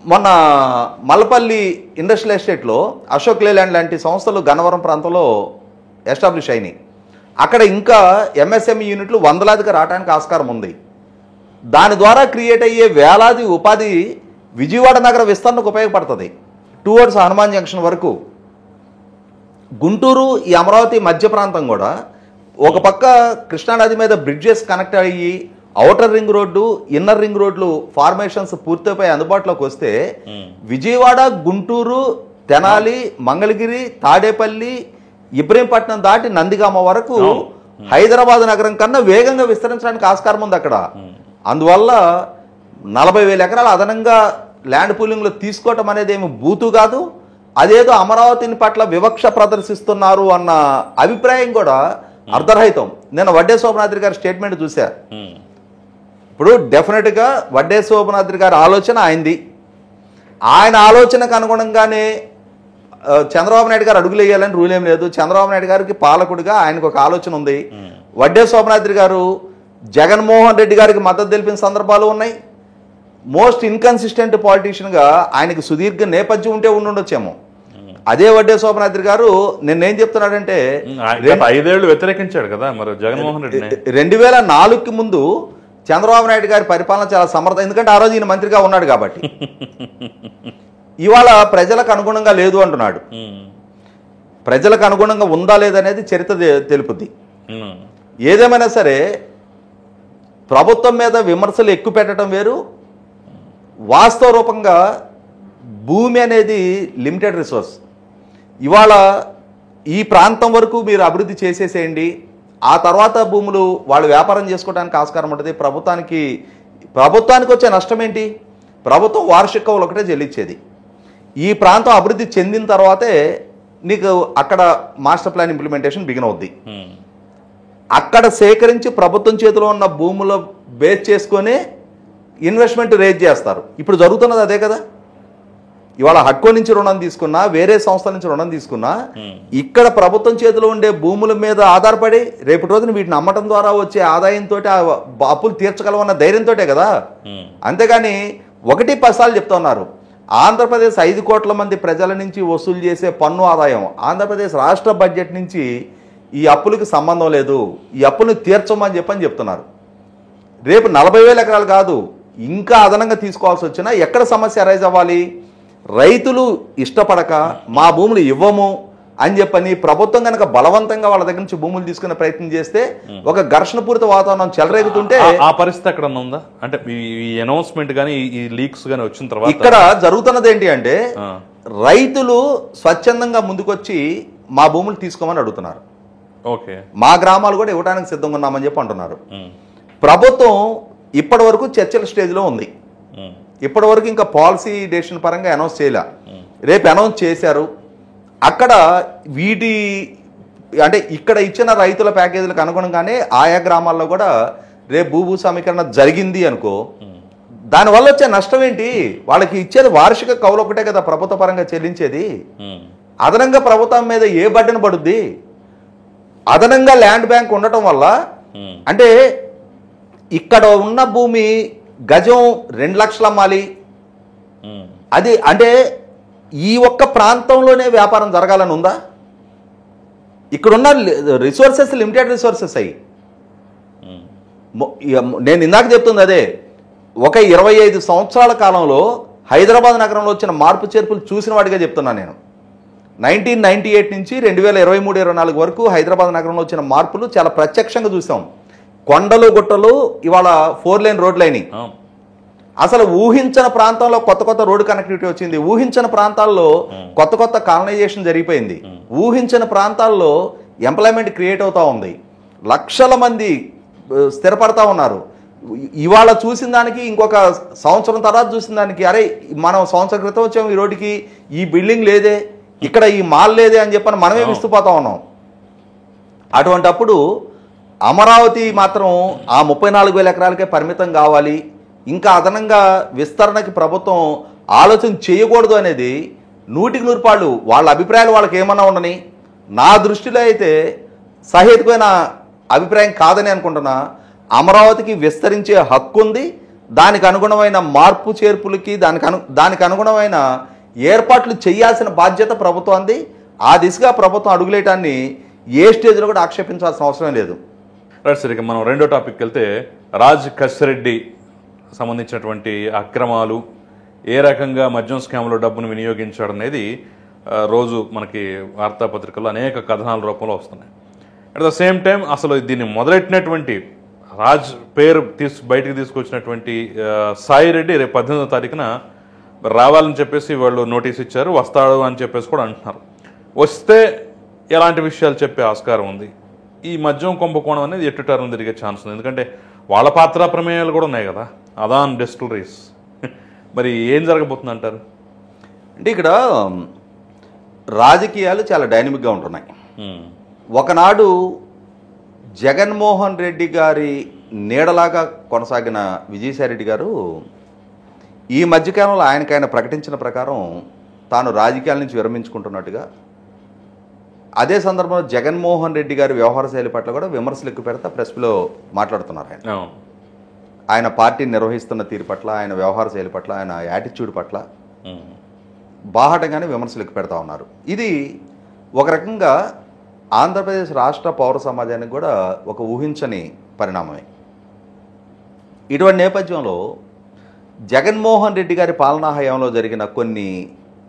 మొన్న మల్లపల్లి ఇండస్ట్రియల్ ఎస్టేట్లో అశోక్ లేలాండ్ లాంటి సంస్థలు గన్నవరం ప్రాంతంలో ఎస్టాబ్లిష్ అయినాయి. అక్కడ ఇంకా ఎంఎస్ఎంఈ యూనిట్లు వందలాదిగా రావడానికి ఆస్కారం ఉంది. దాని ద్వారా క్రియేట్ అయ్యే వేలాది ఉపాధి విజయవాడ నగర విస్తరణకు ఉపయోగపడుతుంది. టువర్డ్స్ హనుమాన్ జంక్షన్ వరకు. గుంటూరు, ఈ అమరావతి మధ్య ప్రాంతం కూడా ఒక పక్క కృష్ణానది మీద బ్రిడ్జెస్ కనెక్ట్ అయ్యి outer ring road, inner ring రోడ్లు ఫార్మేషన్స్ పూర్తిపోయి అందుబాటులోకి వస్తే విజయవాడ, గుంటూరు, తెనాలి, మంగళగిరి, తాడేపల్లి, ఇబ్రహీంపట్నం దాటి నందిగామ వరకు హైదరాబాద్ నగరం కన్నా వేగంగా విస్తరించడానికి ఆస్కారం ఉంది అక్కడ. అందువల్ల 40,000 ఎకరాలు అదనంగా ల్యాండ్ పూలింగ్లో తీసుకోవటం అనేది ఏమి బూతు కాదు. అదేదో అమరావతిని పట్ల వివక్ష ప్రదర్శిస్తున్నారు అన్న అభిప్రాయం కూడా అర్ధరహితం. నేను వడ్డే శోభనాద్రి గారి స్టేట్మెంట్ చూశా. ఇప్పుడు డెఫినెట్గా వడ్డే శోభనాద్రి గారి ఆలోచన ఆయనది. ఆయన ఆలోచనకు అనుగుణంగానే చంద్రబాబు నాయుడు గారు అడుగులు వేయాలని రూల్ ఏం లేదు. చంద్రబాబు నాయుడు గారికి పాలకుడిగా ఆయనకు ఒక ఆలోచన ఉంది. వడ్డే శోభనాద్రి గారు జగన్మోహన్ రెడ్డి గారికి మద్దతు తెలిపిన సందర్భాలు ఉన్నాయి. మోస్ట్ ఇన్కన్సిస్టెంట్ పాలిటీషియన్గా ఆయనకి సుదీర్ఘ నేపథ్యం ఉంటే ఉండుండొచ్చేమో. అదే వడ్డే శోభనాద్రి గారు నిన్నేం చెప్తున్నాడంటే 5 ఏళ్ళు వ్యతిరేకించాడు కదా మరి జగన్మోహన్ రెడ్డి. 2004కి ముందు చంద్రబాబు నాయుడు గారి పరిపాలన చాలా సమర్థ, ఎందుకంటే ఆ రోజు ఈయన మంత్రిగా ఉన్నాడు కాబట్టి. ఇవాళ ప్రజలకు అనుగుణంగా లేదు అంటున్నాడు. ప్రజలకు అనుగుణంగా ఉందా లేదనేది చరిత్ర తెలుపుద్ది. ఏదేమైనా సరే ప్రభుత్వం మీద విమర్శలు ఎక్కువ పెట్టడం వేరు, వాస్తవ రూపంగా భూమి అనేది లిమిటెడ్ రిసోర్స్. ఇవాళ ఈ ప్రాంతం వరకు మీరు అభివృద్ధి చేసేసేయండి, ఆ తర్వాత భూములు వాళ్ళు వ్యాపారం చేసుకోవడానికి ఆస్కారం ఉంటుంది. ప్రభుత్వానికి వచ్చే నష్టం ఏంటి? ప్రభుత్వం వార్షిక ఒకటే చెల్లించేది. ఈ ప్రాంతం అభివృద్ధి చెందిన తర్వాతే నీకు అక్కడ మాస్టర్ ప్లాన్ ఇంప్లిమెంటేషన్ బిగిన్ అవుద్ది. అక్కడ సేకరించి ప్రభుత్వం చేతిలో ఉన్న భూముల బేస్ చేసుకొని ఇన్వెస్ట్మెంట్ రేజ్ చేస్తారు. ఇప్పుడు జరుగుతున్నది అదే కదా. ఇవాళ హడ్కో నుంచి రుణం తీసుకున్నా, వేరే సంస్థల నుంచి రుణం తీసుకున్నా, ఇక్కడ ప్రభుత్వం చేతిలో ఉండే భూముల మీద ఆధారపడి రేపటి రోజున వీటిని అమ్మటం ద్వారా వచ్చే ఆదాయంతో అప్పులు తీర్చగలమన్న ధైర్యంతో కదా. అంతేగాని 1-10 సార్లు చెప్తున్నారు, ఆంధ్రప్రదేశ్ 5 కోట్ల మంది ప్రజల నుంచి వసూలు చేసే పన్ను ఆదాయం ఆంధ్రప్రదేశ్ రాష్ట్ర బడ్జెట్ నుంచి ఈ అప్పులకి సంబంధం లేదు, ఈ అప్పులను తీర్చమని చెప్తున్నారు. రేపు 40,000 ఎకరాలు కాదు, ఇంకా అదనంగా తీసుకోవాల్సి వచ్చినా ఎక్కడ సమస్య అరైజ్ అవ్వాలి? రైతులు ఇష్టపడక మా భూములు ఇవ్వము అని చెప్పని ప్రభుత్వం కనుక బలవంతంగా వాళ్ళ దగ్గర నుంచి భూములు తీసుకునే ప్రయత్నం చేస్తే ఒక ఘర్షణపూరిత వాతావరణం చెలరేగుతుంటే ఆ పరిస్థితి ఎక్కడ ఉందా? అంటే ఈ అనౌన్స్మెంట్ కానీ ఈ లీక్స్ కానీ వచ్చిన తర్వాత ఇక్కడ జరుగుతున్నది ఏంటి అంటే రైతులు స్వచ్ఛందంగా ముందుకొచ్చి మా భూములు తీసుకోమని అడుగుతున్నారు. ఓకే, మా గ్రామాలు కూడా ఇవ్వడానికి సిద్ధంగా ఉన్నామని చెప్పి అంటున్నారు. ప్రభుత్వం ఇప్పటి వరకు చర్చల స్టేజ్లో ఉంది. ఇప్పటి వరకు ఇంకా పాలసీ డెసిషన్ పరంగా అనౌన్స్ చేయలే. రేపు అనౌన్స్ చేశారు. అక్కడ వీటి అంటే ఇక్కడ ఇచ్చిన రైతుల ప్యాకేజీలకు అనుగుణంగానే ఆయా గ్రామాల్లో కూడా రేపు భూ సమీకరణ జరిగింది అనుకో, దానివల్ల వచ్చే నష్టం ఏంటి? వాళ్ళకి ఇచ్చేది వార్షిక కౌలు ఒకటే కదా ప్రభుత్వ పరంగా చెల్లించేది. అదనంగా ప్రభుత్వం మీద ఏ బడ్డన పడుద్ది? అదనంగా ల్యాండ్ బ్యాంక్ ఉండటం వల్ల అంటే ఇక్కడ ఉన్న భూమి గజం 2 లక్షలు అమ్మాలి. అది అంటే ఈ ఒక్క ప్రాంతంలోనే వ్యాపారం జరగాలని ఉందా? ఇక్కడున్న రిసోర్సెస్ లిమిటెడ్ రిసోర్సెస్ అయ్యి నేను ఇందాక చెప్తుంది అదే. ఒక 25 సంవత్సరాల కాలంలో హైదరాబాద్ నగరంలో వచ్చిన మార్పు చేర్పులు చూసిన వాడిగా చెప్తున్నా నేను. 1998 నుంచి 2023-24 వరకు హైదరాబాద్ నగరంలో వచ్చిన మార్పులు చాలా ప్రత్యక్షంగా చూసాం. కొండలు గుట్టలు ఇవాళ 4 లేన్ రోడ్లు అయినాయి. అసలు ఊహించని ప్రాంతంలో కొత్త రోడ్డు కనెక్టివిటీ వచ్చింది. ఊహించని ప్రాంతాల్లో కొత్త కాలనైజేషన్ జరిగిపోయింది. ఊహించని ప్రాంతాల్లో ఎంప్లాయ్మెంట్ క్రియేట్ అవుతూ ఉంది, లక్షల మంది స్థిరపడతా ఉన్నారు. ఇవాళ చూసిన దానికి ఇంకొక సంవత్సరం తర్వాత చూసిన దానికి అరే మనం సంవత్సరం క్రితం వచ్చాము ఈ రోడ్డుకి ఈ బిల్డింగ్ లేదే, ఇక్కడ ఈ మాల్ లేదే అని చెప్పని మనమే విస్తుపోతా ఉన్నాం. అటువంటప్పుడు అమరావతి మాత్రం ఆ 34,000 ఎకరాలకే పరిమితం కావాలి, ఇంకా అదనంగా విస్తరణకి ప్రభుత్వం ఆలోచన చేయకూడదు అనేది 100% వాళ్ళ అభిప్రాయాలు వాళ్ళకి ఏమన్నా ఉండని. నా దృష్టిలో అయితే సహేతుకమైన అభిప్రాయం కాదని అనుకుంటున్నా. అమరావతికి విస్తరించే హక్కు ఉంది, దానికి అనుగుణమైన మార్పు చేర్పులకి దానికి అనుగుణమైన ఏర్పాట్లు చేయాల్సిన బాధ్యత ప్రభుత్వానికి. ఆ దిశగా ప్రభుత్వం అడుగులేయటాన్ని ఏ స్టేజ్లో కూడా ఆక్షేపించాల్సిన అవసరం లేదు. రైట్ సార్, ఇక మనం రెండో టాపిక్ వెళ్తే రాజ్ కసిరెడ్డి సంబంధించినటువంటి అక్రమాలు, ఏ రకంగా మద్యం స్కామ్లో డబ్బును వినియోగించాడనేది రోజు మనకి వార్తాపత్రికల్లో అనేక కథనాల రూపంలో వస్తున్నాయి. అట్ ద సేమ్ టైం అసలు దీన్ని మొదలెట్టినటువంటి రాజ్ పేరు బయటికి తీసుకొచ్చినటువంటి సాయి రెడ్డి రేపు 18వ తారీఖున రావాలని చెప్పేసి వాళ్ళు నోటీస్ ఇచ్చారు, వస్తాడు అని చెప్పేసి కూడా అంటున్నారు. వస్తే ఎలాంటి విషయాలు చెప్పే ఆస్కారం ఉంది? ఈ మద్యం కుంభకోణం అనేది ఎటు టర్న్ తిరిగే ఛాన్స్ ఉంది, ఎందుకంటే వాళ్ళ పాత్ర ప్రమేయాలు కూడా ఉన్నాయి కదా, అదాన్ డిస్టిలరీస్. మరి ఏం జరగబోతుంది అంటారు? అంటే ఇక్కడ రాజకీయాలు చాలా డైనమిక్గా ఉంటున్నాయి. ఒకనాడు జగన్మోహన్ రెడ్డి గారి నీడలాగా కొనసాగిన విజయసాయిరెడ్డి గారు ఈ మధ్యకాలంలో ఆయన ప్రకటించిన ప్రకారం తాను రాజకీయాల నుంచి విరమించుకుంటున్నట్టుగా, అదే సందర్భంలో జగన్మోహన్ రెడ్డి గారి వ్యవహార శైలి పట్ల కూడా విమర్శలు ఎక్కువ పెడతా ప్రెస్లో మాట్లాడుతున్నారు. ఆయన పార్టీని నిర్వహిస్తున్న తీరు పట్ల, ఆయన వ్యవహార శైలి పట్ల, ఆయన యాటిట్యూడ్ పట్ల బాహటంగానే విమర్శలు ఎక్కువ పెడతా ఉన్నారు. ఇది ఒక రకంగా ఆంధ్రప్రదేశ్ రాష్ట్ర పౌర సమాజానికి కూడా ఒక ఊహించని పరిణామమే. ఇటువంటి నేపథ్యంలో జగన్మోహన్ రెడ్డి గారి పాలనా హయాంలో జరిగిన కొన్ని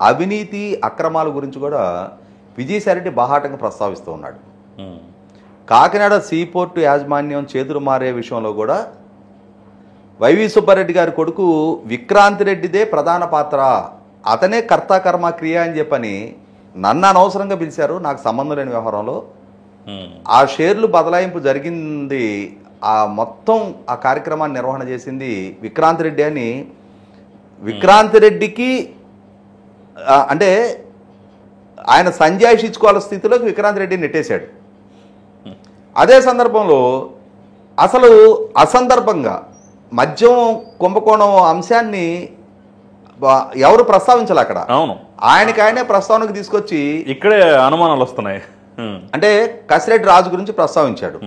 అవినీతి అక్రమాల గురించి కూడా విజయసాయిరెడ్డి బాహాటంగా ప్రస్తావిస్తూ ఉన్నాడు. కాకినాడ సీపోర్టు యాజమాన్యం చేతులు మారే విషయంలో కూడా వైవి సుబ్బారెడ్డి గారి కొడుకు విక్రాంతి రెడ్డిదే ప్రధాన పాత్ర, అతనే కర్త కర్మ క్రియ అని చెప్పని నన్ను అనవసరంగా పిలిచారు, నాకు సంబంధం లేని వ్యవహారంలో ఆ షేర్లు బదలాయింపు జరిగింది, ఆ మొత్తం ఆ కార్యక్రమాన్ని నిర్వహణ చేసింది విక్రాంతి రెడ్డి అని విక్రాంతి రెడ్డికి అంటే ఆయన సంజాయిషి ఇచ్చుకోవాల్సిన స్థితిలోకి విక్రాంతి రెడ్డి నెట్టేశాడు. అదే సందర్భంలో అసలు అసందర్భంగా మద్యం కుంభకోణం అంశాన్ని ఎవరు ప్రస్తావించాలి అక్కడ. అవును, ఆయనకాయనే ప్రస్తావనకు తీసుకొచ్చి ఇక్కడే అనుమానాలు వస్తున్నాయి. అంటే కసిరెడ్డి రాజు గురించి ప్రస్తావించాడు.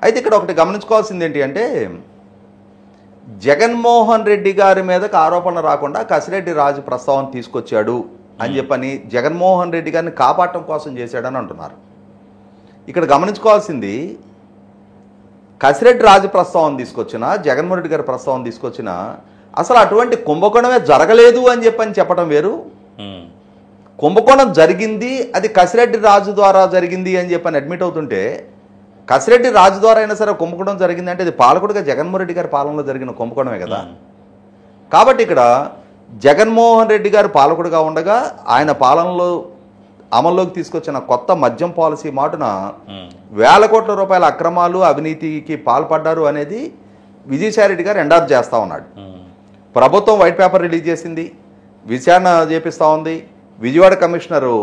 అయితే ఇక్కడ ఒకటి గమనించుకోవాల్సింది ఏంటి అంటే, జగన్మోహన్ రెడ్డి గారి మీదకి ఆరోపణలు రాకుండా కసిరెడ్డి రాజు ప్రస్తావన తీసుకొచ్చాడు అని చెప్పని జగన్మోహన్ రెడ్డి గారిని కాపాడటం కోసం చేశాడని అంటున్నారు. ఇక్కడ గమనించుకోవాల్సింది, కసిరెడ్డి రాజు ప్రస్తావన తీసుకొచ్చినా జగన్మోహన్ రెడ్డి గారి ప్రస్తావన తీసుకొచ్చినా అసలు అటువంటి కుంభకోణమే జరగలేదు అని చెప్పడం వేరు. కుంభకోణం జరిగింది, అది కసిరెడ్డి రాజు ద్వారా జరిగింది అని చెప్పని అడ్మిట్ అవుతుంటే, కసిరెడ్డి రాజు ద్వారా అయినా సరే కుంభకోణం జరిగింది అంటే అది పాలకుడిగా జగన్మోహన్ రెడ్డి గారి పాలనలో జరిగిన కుంభకోణమే కదా. కాబట్టి ఇక్కడ జగన్మోహన్ రెడ్డి గారు పాలకుడిగా ఉండగా ఆయన పాలనలో అమల్లోకి తీసుకొచ్చిన కొత్త మద్యం పాలసీ మాటున వేల కోట్ల రూపాయల అక్రమాలు అవినీతికి పాల్పడ్డారు అనేది విజయసాయిరెడ్డి గారు ఎండార్జ్ చేస్తూ ఉన్నాడు. ప్రభుత్వం వైట్ పేపర్ రిలీజ్ చేసింది, విచారణ చేపిస్తూ ఉంది. విజయవాడ కమిషనరు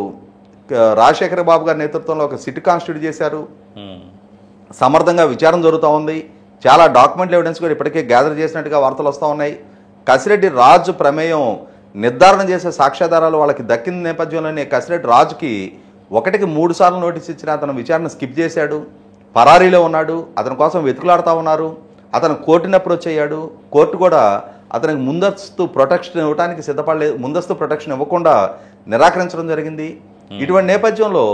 రాజశేఖర బాబు గారి నేతృత్వంలో ఒక సిట్ కాన్స్టిట్యూట్ చేశారు. సమర్థంగా విచారణ జరుగుతూ ఉంది. చాలా డాక్యుమెంటల్ ఎవిడెన్స్ కూడా ఇప్పటికే గ్యాదర్ చేసినట్టుగా వార్తలు వస్తూ ఉన్నాయి. కసిరెడ్డి రాజు ప్రమేయం నిర్ధారణ చేసే సాక్ష్యాధారాలు వాళ్ళకి దక్కిన నేపథ్యంలోనే కసిరెడ్డి రాజుకి 1కి 3 సార్లు నోటీస్ ఇచ్చిన అతను విచారణ స్కిప్ చేశాడు, పరారీలో ఉన్నాడు. అతని కోసం వెతుకులాడుతూ ఉన్నారు. అతను కోర్టుని అప్రోచ్ అయ్యాడు. కోర్టు కూడా అతనికి ముందస్తు ప్రొటెక్షన్ ఇవ్వడానికి సిద్ధపడలేదు, ముందస్తు ప్రొటెక్షన్ ఇవ్వకుండా నిరాకరించడం జరిగింది. ఇటువంటి నేపథ్యంలో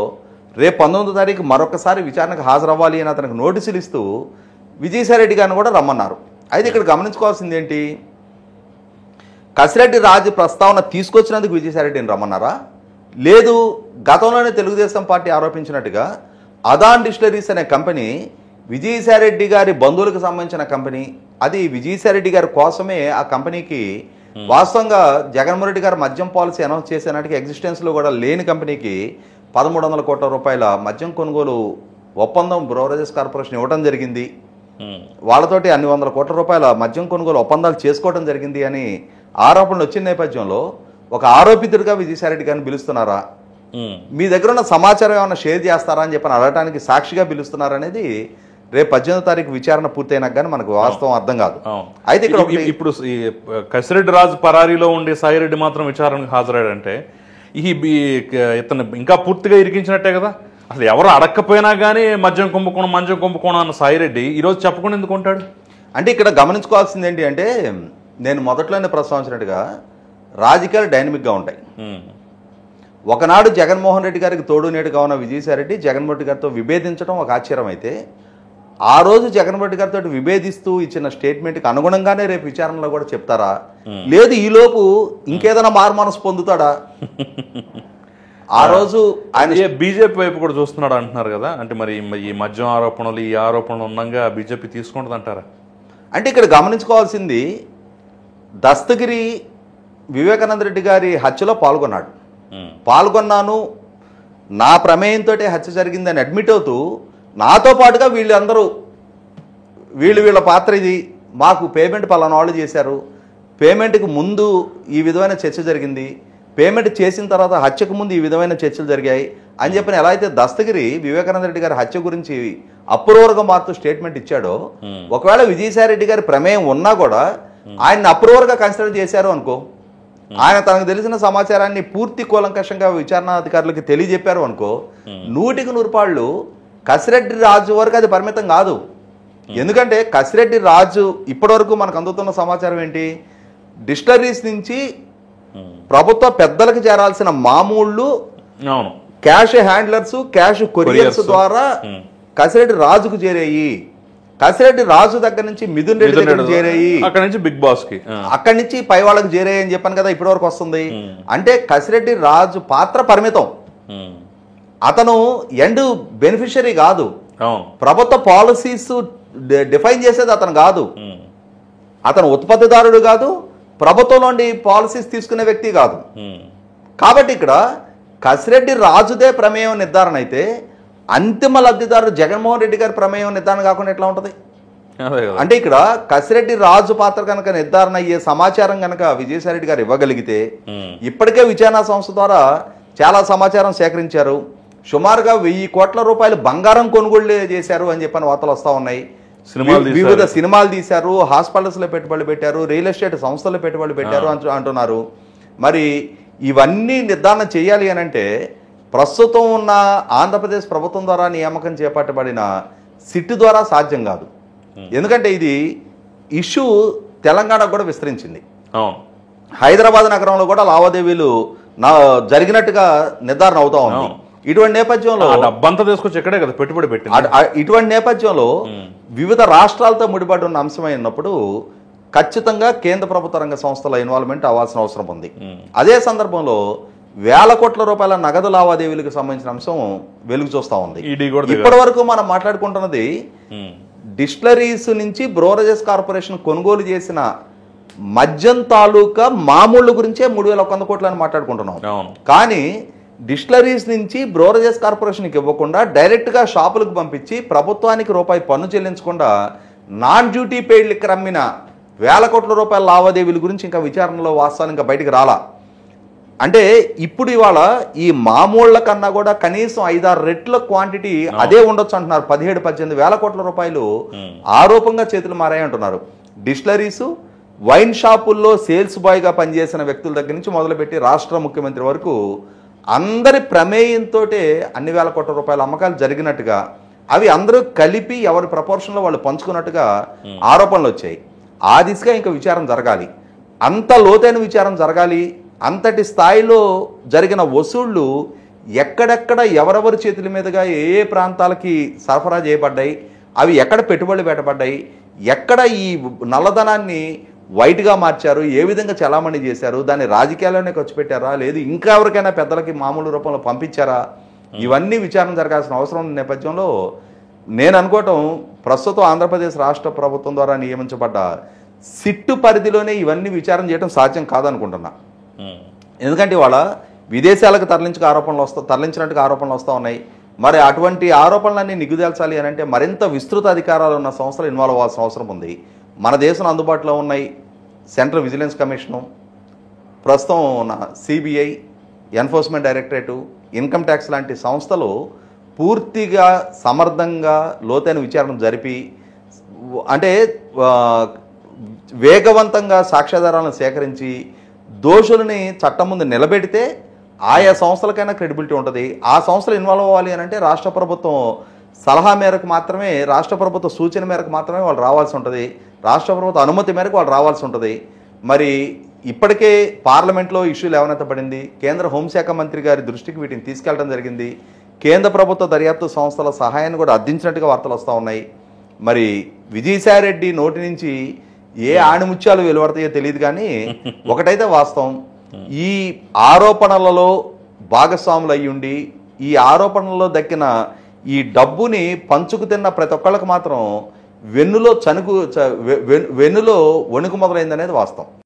రేపు 19వ తారీఖు మరొకసారి విచారణకు హాజరవ్వాలి అని అతనికి నోటీసులు ఇస్తూ విజయసాయిరెడ్డి గారిని కూడా రమ్మన్నారు. అయితే ఇక్కడ గమనించుకోవాల్సింది ఏంటి, కసిరెడ్డి రాజు ప్రస్తావన తీసుకొచ్చినందుకు విజయసాయిరెడ్డిని రమ్మన్నారా? లేదు, గతంలోనే తెలుగుదేశం పార్టీ ఆరోపించినట్టుగా అదాన్ డిస్టిలరీస్ అనే కంపెనీ విజయసాయిరెడ్డి గారి బంధువులకు సంబంధించిన కంపెనీ. అది విజయసాయిరెడ్డి గారి కోసమే ఆ కంపెనీకి వాస్తవంగా జగన్మోహన్ రెడ్డి గారు మద్యం పాలసీ అనౌన్స్ చేసేనాటికి ఎగ్జిస్టెన్స్లో కూడా లేని కంపెనీకి 1300 కోట్ల రూపాయల మద్యం కొనుగోలు ఒప్పందం బ్రోవరేజెస్ కార్పొరేషన్ ఇవ్వడం జరిగింది, వాళ్ళతోటి అన్ని వందల కోట్ల రూపాయల మద్యం కొనుగోలు ఒప్పందాలు చేసుకోవడం జరిగింది అని ఆరోపణలు వచ్చిన నేపథ్యంలో ఒక ఆరోపితుడిగా విజయసాయిరెడ్డి గారిని పిలుస్తున్నారా, మీ దగ్గర ఉన్న సమాచారం ఏమైనా షేర్ చేస్తారా అని చెప్పని అడగటానికి సాక్షిగా పిలుస్తున్నారనేది రేపు 18వ తారీఖు విచారణ పూర్తయినాక కానీ మనకు వాస్తవం అర్థం కాదు. అయితే ఇక్కడ ఇప్పుడు ఈ కసిరెడ్డి రాజు పరారీలో ఉండే సాయిరెడ్డి మాత్రం విచారణకు హాజరయ్యాడంటే ఇతను ఇంకా పూర్తిగా ఇరికించినట్టే కదా. అసలు ఎవరు అడక్కపోయినా కానీ మద్యం కుంభకోణం అన్న సాయిరెడ్డి ఈరోజు చెప్పకుండా ఎందుకు ఉంటాడు? అంటే ఇక్కడ గమనించుకోవాల్సింది ఏంటి అంటే, నేను మొదట్లోనే ప్రస్తావించినట్టుగా రాజకీయాలు డైనమిక్గా ఉంటాయి. ఒకనాడు జగన్మోహన్ రెడ్డి గారికి తోడు నేడుగా ఉన్న విజయసాయిరెడ్డి జగన్మోహన్ రెడ్డి గారితో విభేదించడం ఒక ఆశ్చర్యం అయితే, ఆ రోజు జగన్మోహన్ రెడ్డి గారితో విభేదిస్తూ ఇచ్చిన స్టేట్మెంట్కి అనుగుణంగానే రేపు విచారణలో కూడా చెప్తారా, లేదు ఈలోపు ఇంకేదైనా మారుమనసు పొందుతాడా? ఆ రోజు ఆయన బీజేపీ వైపు కూడా చూస్తున్నాడు అంటున్నారు కదా, అంటే మరి ఈ మద్యం ఆరోపణలు ఈ ఆరోపణలు ఉండగా బీజేపీ తీసుకుంటుంది అంటారా? అంటే ఇక్కడ గమనించుకోవాల్సింది, దస్తగిరి వివేకానంద రెడ్డి గారి హత్యలో పాల్గొన్నాను, నా ప్రమేయంతో హత్య జరిగిందని అడ్మిట్ అవుతూ నాతో పాటుగా వీళ్ళందరూ వీళ్ళ పాత్ర ఇది, మాకు పేమెంట్ పలానా వాళ్ళు చేశారు, పేమెంట్కి ముందు ఈ విధమైన చర్చ జరిగింది, పేమెంట్ చేసిన తర్వాత హత్యకు ముందు ఈ విధమైన చర్చలు జరిగాయి అని చెప్పిన ఎలా అయితే దస్తగిరి వివేకానంద రెడ్డి గారి హత్య గురించి అప్రూవర్గా మారుతూ స్టేట్మెంట్ ఇచ్చాడో, ఒకవేళ విజయసాయిరెడ్డి గారి ప్రమేయం ఉన్నా కూడా ఆయన్ని అప్రూవర్గా కన్సిడర్ చేశారు అనుకో, ఆయన తనకు తెలిసిన సమాచారాన్ని పూర్తి కూలంకషంగా విచారణాధికారులకి తెలియజెప్పారు అనుకో, 100కి 100 పాళ్ళు కసిరెడ్డి రాజు వరకు అది పరిమితం కాదు. ఎందుకంటే కసిరెడ్డి రాజు ఇప్పటివరకు మనకు అందుతున్న సమాచారం ఏంటి, డిస్టిలరీస్ నుంచి ప్రభుత్వ పెద్దలకు చేరాల్సిన మామూళ్ళు క్యాష్ హ్యాండ్లర్స్ క్యాష్ కొరియర్స్ ద్వారా కసిరెడ్డి రాజుకు చేరాయి, కసిరెడ్డి రాజు దగ్గర నుంచి మిథున్ రెడ్డి దగ్గర చేరాయి, అక్కడి నుంచి బిగ్ బాస్ కి, అక్కడి నుంచి పై వాళ్ళకి చేరాయి అని చెప్పాను కదా ఇప్పటి వరకు వస్తుంది. అంటే కసిరెడ్డి రాజు పాత్ర పరిమితం, అతను ఎండ్ బెనిఫిషరీ కాదు, ప్రభుత్వ పాలసీస్ డిఫైన్ చేసేది అతను కాదు, అతను ఉత్పత్తిదారుడు కాదు, ప్రభుత్వంలోని పాలసీస్ తీసుకునే వ్యక్తి కాదు. కాబట్టి ఇక్కడ కసిరెడ్డి రాజుదే ప్రమేయం నిర్ధారణ అయితే అంతిమ లబ్ధిదారుడు జగన్మోహన్ రెడ్డి గారి ప్రమేయం నిర్ధారణ కాకుండా ఎట్లా ఉంటుంది? అంటే ఇక్కడ కసిరెడ్డి రాజు పాత్ర కనుక నిర్ధారణ అయ్యే సమాచారం కనుక విజయసాయిరెడ్డి గారు ఇవ్వగలిగితే, ఇప్పటికే విచారణ సంస్థ ద్వారా చాలా సమాచారం సేకరించారు, సుమారుగా 1000 కోట్ల రూపాయలు బంగారం కొనుగోలు చేశారు అని చెప్పని వార్తలు వస్తూ ఉన్నాయి, వివిధ సినిమాలు తీశారు, హాస్పిటల్స్లో పెట్టుబడులు పెట్టారు, రియల్ ఎస్టేట్ సంస్థల్లో పెట్టుబడులు పెట్టారు అంటున్నారు. మరి ఇవన్నీ నిర్ధారణ చేయాలి అని అంటే ప్రస్తుతం ఉన్న ఆంధ్రప్రదేశ్ ప్రభుత్వం ద్వారా నియామకం చేపట్టబడిన సిట్ ద్వారా సాధ్యం కాదు. ఎందుకంటే ఇది ఇష్యూ తెలంగాణకు కూడా విస్తరించింది, హైదరాబాద్ నగరంలో కూడా లావాదేవీలు జరిగినట్టుగా నిర్ధారణ అవుతా ఉంది. ఇటువంటి నేపథ్యంలో డబ్బంతా తీసుకొచ్చి ఎక్కడే కదా పెట్టుబడి పెట్టి, ఇటువంటి నేపథ్యంలో వివిధ రాష్ట్రాలతో ముడిపడి ఉన్న అంశమైనప్పుడు ఖచ్చితంగా కేంద్ర ప్రభుత్వ రంగ సంస్థల ఇన్వాల్వ్మెంట్ అవ్వాల్సిన అవసరం ఉంది. అదే సందర్భంలో 1000 కోట్ల రూపాయల నగదు లావాదేవీలకు సంబంధించిన అంశం వెలుగు చూస్తా ఉంది. ఇప్పటి వరకు మనం మాట్లాడుకుంటున్నది డిస్టిలరీస్ నుంచి బ్రోవరేజెస్ కార్పొరేషన్ కొనుగోలు చేసిన మద్యం తాలూకా మామూళ్ళు గురించే 3100 కోట్లు అని మాట్లాడుకుంటున్నాం. కానీ డిస్టిలరీస్ నుంచి బ్రోవరేజెస్ కార్పొరేషన్కి ఇవ్వకుండా డైరెక్ట్గా షాపులకు పంపించి ప్రభుత్వానికి రూపాయి పన్ను చెల్లించకుండా నాన్ డ్యూటీ పెయిడ్ లిక్కర్ అమ్మిన 1000 కోట్ల రూపాయల లావాదేవీల గురించి ఇంకా విచారణలో వాస్తవాలు ఇంకా బయటకు రాలా. అంటే ఇప్పుడు ఇవాళ ఈ మామూళ్ళ కన్నా కూడా కనీసం 5-6 రెట్ల క్వాంటిటీ అదే ఉండొచ్చు అంటున్నారు. 17-18 వేల కోట్ల రూపాయలు ఆరోపంగా చేతులు మారాయి అంటున్నారు. డిస్టిలరీసు, వైన్ షాపుల్లో సేల్స్ బాయ్గా పనిచేసిన వ్యక్తుల దగ్గర నుంచి మొదలుపెట్టి రాష్ట్ర ముఖ్యమంత్రి వరకు అందరి ప్రమేయంతో అన్ని 1000 కోట్ల రూపాయల అమ్మకాలు జరిగినట్టుగా, అవి అందరూ కలిపి ఎవరి ప్రపోర్షన్లో వాళ్ళు పంచుకున్నట్టుగా ఆరోపణలు వచ్చాయి. ఆ దిశగా ఇంకా విచారం జరగాలి, అంత లోతైన విచారం జరగాలి. అంతటి స్థాయిలో జరిగిన వసూళ్లు ఎక్కడెక్కడ ఎవరెవరి చేతుల మీదుగా ఏ ప్రాంతాలకి సరఫరా చేయబడ్డాయి, అవి ఎక్కడ పెట్టుబడులు పెట్టబడ్డాయి, ఎక్కడ ఈ నల్లధనాన్ని వైట్గా మార్చారు, ఏ విధంగా చలామణి చేశారు, దాన్ని రాజకీయాల్లోనే ఖర్చు పెట్టారా, లేదు ఇంకా ఎవరికైనా పెద్దలకి మామూలు రూపంలో పంపించారా, ఇవన్నీ విచారణ జరగాల్సిన అవసరం ఉన్న నేపథ్యంలో నేను అనుకోవటం ప్రస్తుతం ఆంధ్రప్రదేశ్ రాష్ట్ర ప్రభుత్వం ద్వారా నియమించబడ్డ సిట్టు పరిధిలోనే ఇవన్నీ విచారణ చేయడం సాధ్యం కాదనుకుంటున్నా. ఎందుకంటే ఇవాళ విదేశాలకు తరలించినట్టుగా ఆరోపణలు వస్తూ ఉన్నాయి. మరి అటువంటి ఆరోపణలన్నీ నిగ్గుదేల్చాలి అని అంటే మరింత విస్తృత అధికారాలు ఉన్న సంస్థలు ఇన్వాల్వ్ అవ్వాల్సిన అవసరం ఉంది. మన దేశంలో అందుబాటులో ఉన్నాయి సెంట్రల్ విజిలెన్స్ కమిషను, ప్రస్తుతం ఉన్న CBI, enforcement directorate, income tax లాంటి సంస్థలు పూర్తిగా సమర్థంగా లోతైన విచారణ జరిపి అంటే వేగవంతంగా సాక్ష్యాధారాలను సేకరించి దోషులని చట్టం ముందు నిలబెడితే ఆయా సంస్థలకైనా క్రెడిబిలిటీ ఉంటుంది. ఆ సంస్థలు ఇన్వాల్వ్ అవ్వాలి అని అంటే రాష్ట్ర ప్రభుత్వం సలహా మేరకు మాత్రమే, రాష్ట్ర ప్రభుత్వ సూచన మేరకు మాత్రమే వాళ్ళు రావాల్సి ఉంటుంది. రాష్ట్ర ప్రభుత్వ అనుమతి మేరకు వాళ్ళు రావాల్సి ఉంటుంది. మరి ఇప్పటికే పార్లమెంట్లో ఇష్యూ లేవనెత్తబడింది. కేంద్ర హోంశాఖ మంత్రి గారి దృష్టికి వీటిని తీసుకెళ్లడం జరిగింది. కేంద్ర ప్రభుత్వ దర్యాప్తు సంస్థల సహాయాన్ని కూడా అర్థించినట్టుగా వార్తలు వస్తూ ఉన్నాయి. మరి విజయసాయిరెడ్డి నోటి నుంచి ఏ ఆణిముత్యాలు వెలువడతాయో తెలియదు, కానీ ఒకటైతే వాస్తవం, ఈ ఆరోపణలలో భాగస్వాములు అయ్యుండి ఈ ఆరోపణలలో దక్కిన ఈ డబ్బుని పంచుకు తిన్న ప్రతి ఒక్కళ్ళకి మాత్రం వెన్నులో వణుకు మొదలైందనేది వాస్తవం.